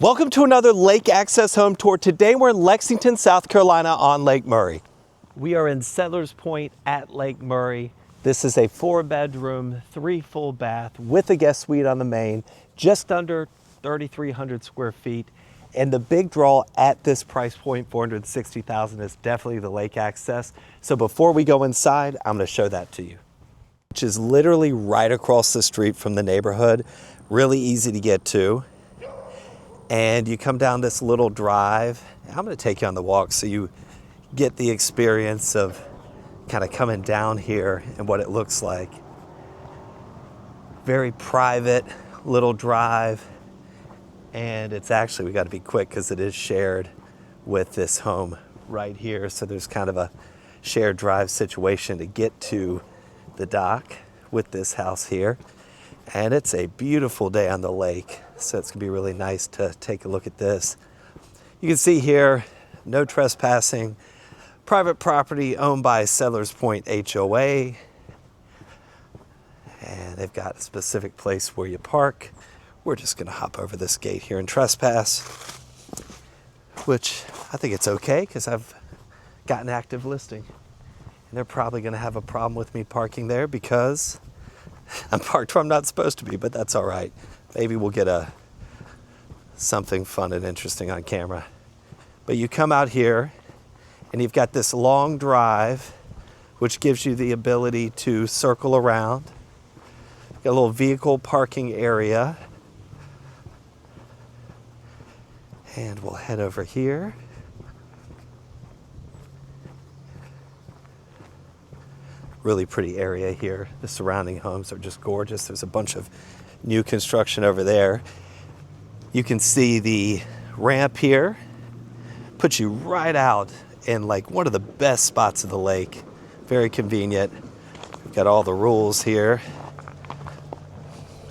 Welcome to another lake access home tour. Today we're in Lexington, South Carolina on Lake Murray. We are in Settlers Pointe at Lake Murray. This is a 4-bedroom, 3 full bath with a guest suite on the main, just under 3,300 square feet. And the big draw at this price point, $460,000, is definitely the lake access. So before we go inside, I'm going to show that to you. Which is literally right across the street from the neighborhood, really easy to get to. And you come down this little drive. I'm going to take you on the walk so you get the experience of kind of coming down here and what it looks like. Very private little drive. And it's actually, we got to be quick because it is shared with this home right here. So there's kind of a shared drive situation to get to the dock with this house here. And it's a beautiful day on the lake, so it's gonna be really nice to take a look at this. You can see here, no trespassing, private property owned by Settlers Pointe HOA. And they've got a specific place where you park. We're just gonna hop over this gate here and trespass, which I think it's okay because I've got an active listing. And they're probably gonna have a problem with me parking there because I'm parked where I'm not supposed to be, but that's all right. Maybe we'll get something fun and interesting on camera. But you come out here and you've got this long drive, which gives you the ability to circle around. Got a little vehicle parking area. And we'll head over here. Really pretty area here. The surrounding homes are just gorgeous. There's a bunch of new construction over there. You can see the ramp here. Puts you right out in like one of the best spots of the lake. Very convenient. We've got all the rules here.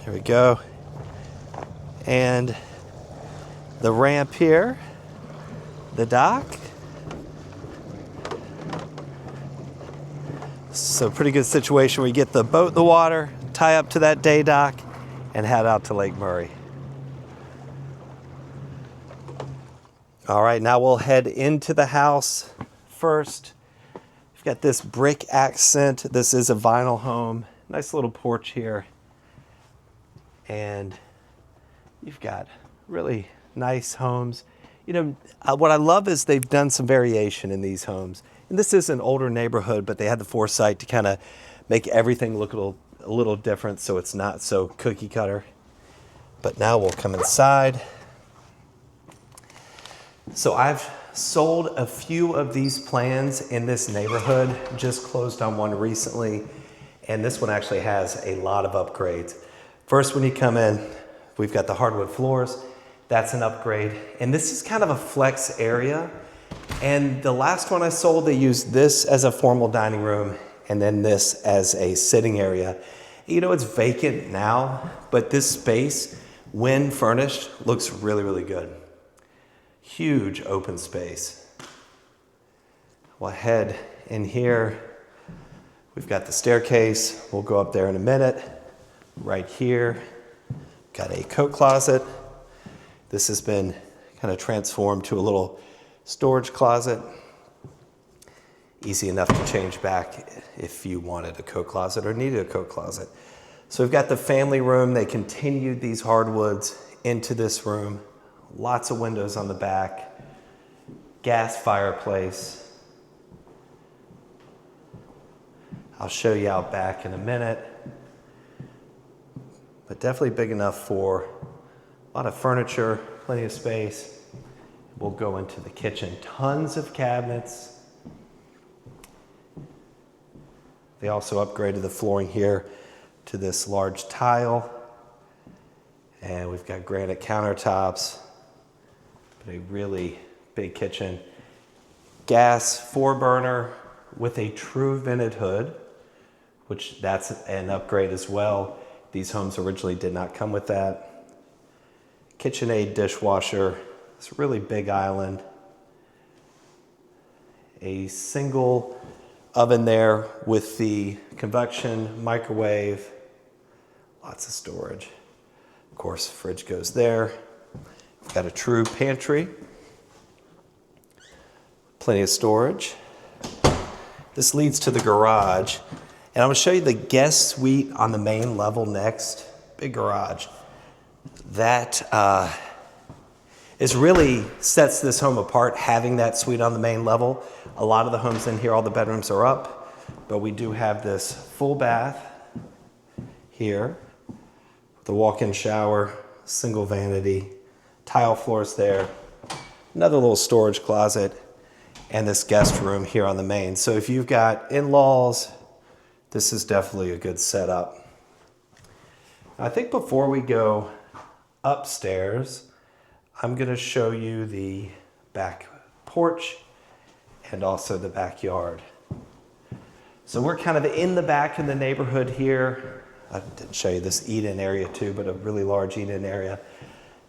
There we go. And the ramp here, the dock. So pretty good situation where you get the boat in the water, tie up to that day dock, and head out to Lake Murray. All right, now we'll head into the house first. We've got this brick accent. This is a vinyl home. Nice little porch here. And you've got really nice homes. You know, what I love is they've done some variation in these homes. And this is an older neighborhood, but they had the foresight to kind of make everything look a little different so it's not so cookie cutter. But now we'll come inside. So I've sold a few of these plans in this neighborhood, just closed on one recently. And this one actually has a lot of upgrades. First, when you come in, we've got the hardwood floors. That's an upgrade. And this is kind of a flex area. And the last one I sold, they used this as a formal dining room and then this as a sitting area. You know, it's vacant now, but this space, when furnished, looks really, really good. Huge open space. We'll head in here. We've got the staircase. We'll go up there in a minute. Right here, got a coat closet. This has been kind of transformed to a little storage closet. Easy enough to change back if you wanted a coat closet or needed a coat closet. So we've got the family room. They continued these hardwoods into this room. Lots of windows on the back. Gas fireplace. I'll show you out back in a minute. But definitely big enough for a lot of furniture, plenty of space. We'll go into the kitchen. Tons of cabinets. They also upgraded the flooring here to this large tile. And we've got granite countertops. But a really big kitchen. Gas 4-burner with a true vented hood, which that's an upgrade as well. These homes originally did not come with that. KitchenAid dishwasher. It's a really big island. A single oven there with the convection microwave. Lots of storage. Of course, fridge goes there. Got a true pantry. Plenty of storage. This leads to the garage. And I'm going to show you the guest suite on the main level next. Big garage. That is really sets this home apart, having that suite on the main level. A lot of the homes in here, all the bedrooms are up, but we do have this full bath here, the walk-in shower, single vanity, tile floors there, another little storage closet, and this guest room here on the main. So if you've got in-laws, this is definitely a good setup. I think before we go upstairs, I'm going to show you the back porch and also the backyard. So we're kind of in the back of the neighborhood here. I didn't show you this eat-in area too, but a really large eat-in area.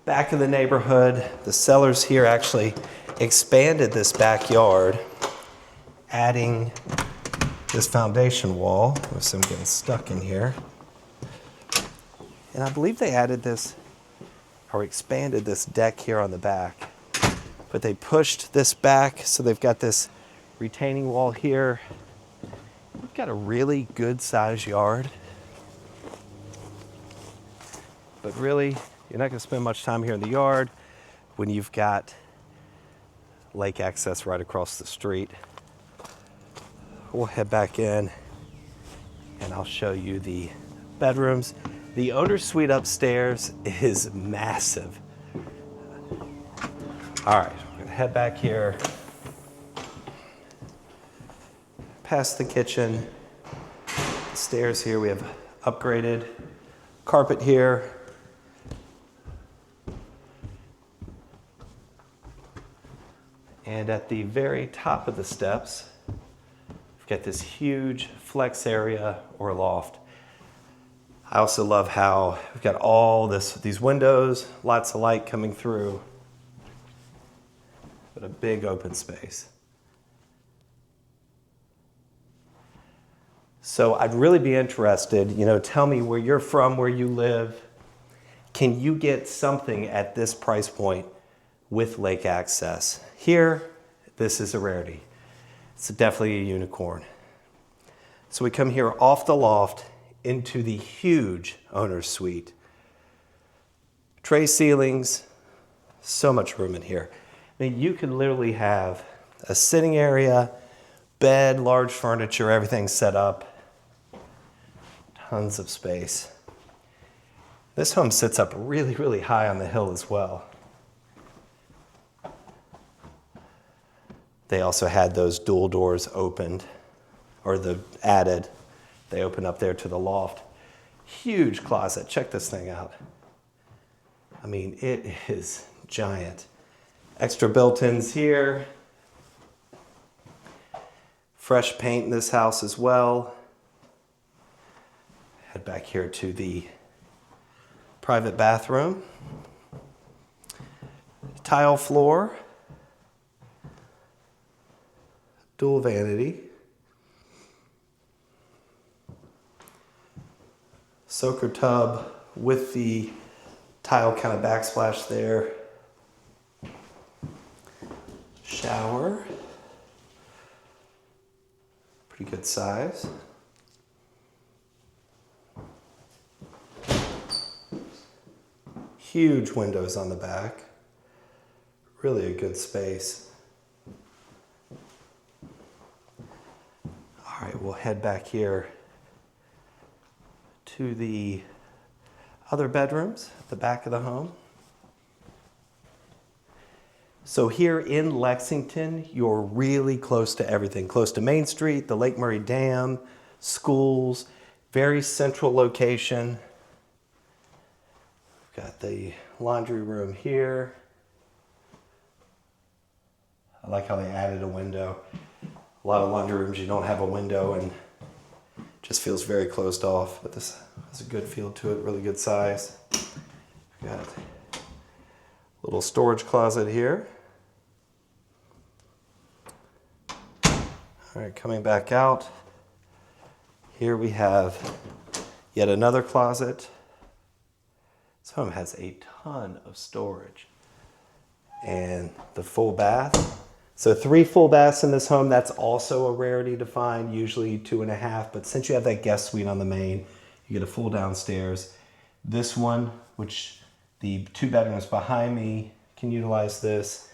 Back of the neighborhood, the sellers here actually expanded this backyard, adding this foundation wall. There's some getting stuck in here. And I believe they added this, or expanded this deck here on the back. But they pushed this back, so they've got this retaining wall here. We've got a really good sized yard. But really, you're not gonna spend much time here in the yard when you've got lake access right across the street. We'll head back in and I'll show you the bedrooms. The owner's suite upstairs is massive. All right, we're gonna head back here, past the kitchen, stairs here. We have upgraded carpet here. And at the very top of the steps, we've got this huge flex area or loft. I also love how we've got all these windows, lots of light coming through, but a big open space. So I'd really be interested, tell me where you're from, where you live. Can you get something at this price point with lake access? Here, this is a rarity. It's definitely a unicorn. So we come here off the loft into the huge owner's suite. Tray ceilings, so much room in here. I mean, you could literally have a sitting area, bed, large furniture, everything set up. Tons of space. This home sits up really, really high on the hill as well. They also had those dual doors opened, or added. They open up there to the loft. Huge closet. Check this thing out. I mean, it is giant. Extra built-ins here. Fresh paint in this house as well. Head back here to the private bathroom. Tile floor. Dual vanity. Soaker tub with the tile kind of backsplash there. Shower. Pretty good size. Huge windows on the back. Really a good space. All right, we'll head back here to the other bedrooms at the back of the home. So here in Lexington, you're really close to everything. Close to Main Street, the Lake Murray Dam, schools, very central location. We've got the laundry room here. I like how they added a window. A lot of laundry rooms, you don't have a window and it just feels very closed off, but this has a good feel to it, really good size. We've got a little storage closet here. All right, coming back out. Here we have yet another closet. This home has a ton of storage. and the full bath. So 3 full baths in this home. That's also a rarity to find, usually 2.5. But since you have that guest suite on the main, you get a full downstairs. This one, which the 2 bedrooms behind me can utilize this.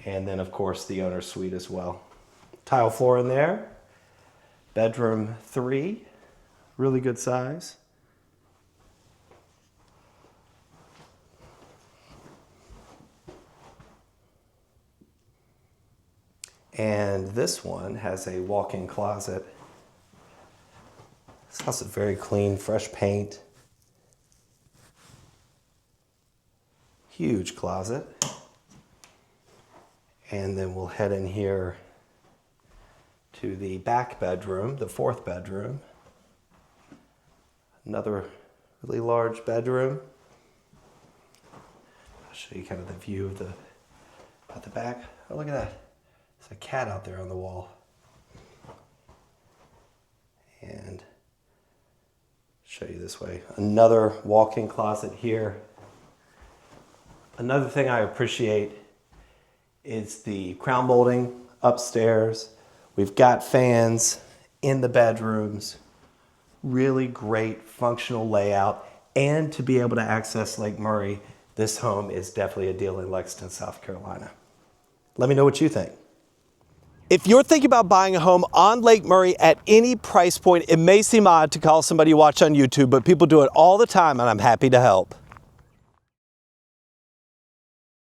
And then of course the owner's suite as well. Tile floor in there. Bedroom 3, really good size. And this one has a walk-in closet. This house is very clean, fresh paint. Huge closet. And then we'll head in here to the back bedroom, the 4th bedroom. Another really large bedroom. I'll show you kind of the view of the back. Oh, look at that. There's a cat out there on the wall. And show you this way. Another walk-in closet here. Another thing I appreciate is the crown molding upstairs. We've got fans in the bedrooms. Really great functional layout. And to be able to access Lake Murray, this home is definitely a deal in Lexington, South Carolina. Let me know what you think. If you're thinking about buying a home on Lake Murray at any price point, it may seem odd to call somebody you watch on YouTube, but people do it all the time, and I'm happy to help.